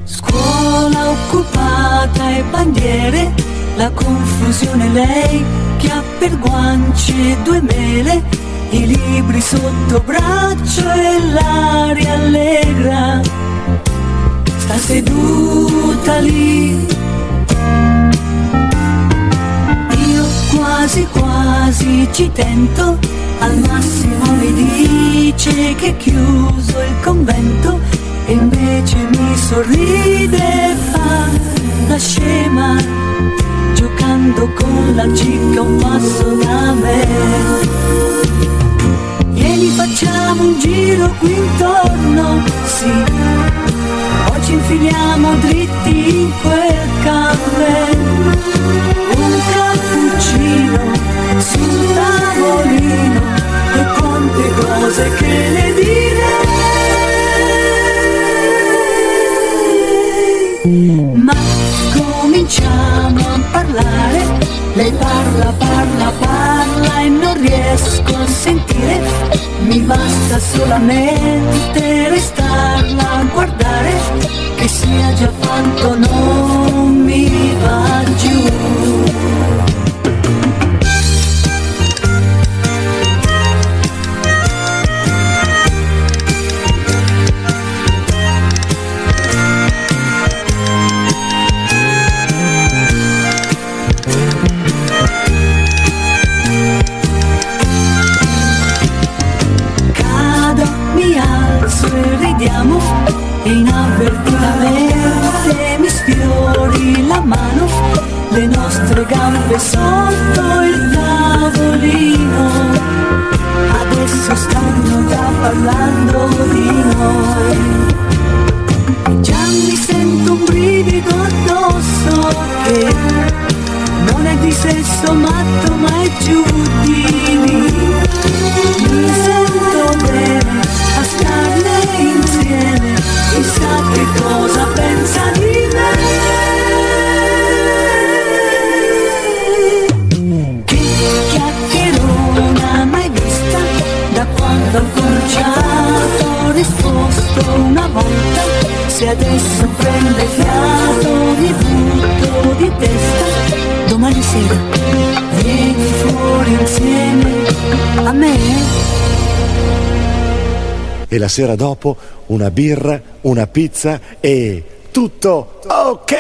Scuola occupata e bandiere, la confusione lei che ha per guance 2 mele, i libri sotto braccio e l'aria allegra, sta seduta lì. Io quasi quasi ci tento, al massimo mi dice che è chiuso il convento, e invece mi sorride e fa la scema, giocando con la cicca un passo da me. Vieni, facciamo un giro qui intorno, sì, poi ci infiliamo dritti in quel caffè. Un cappuccino sul tavolino, e quante cose che le direi. Ma cominciamo a parlare, lei parla, parla, parla e non riesco a sentire, mi basta solamente restarla a guardare, che sia già fatto non mi va giù. E ridiamo, e inavvertitamente mi sfiori la mano, le nostre gambe sotto il tavolino, adesso stanno già parlando di noi. Già mi sento un brivido addosso, che non è di sesso matto ma è giù di lì. Mi sento bene a starne insieme, chissà che cosa pensa di me. Che chiacchierona mai vista, da quando ho cominciato ho risposto una volta, se adesso prende fiato mi butto di testa, domani sera vieni fuori insieme a me. E la sera dopo una birra, una pizza e tutto ok.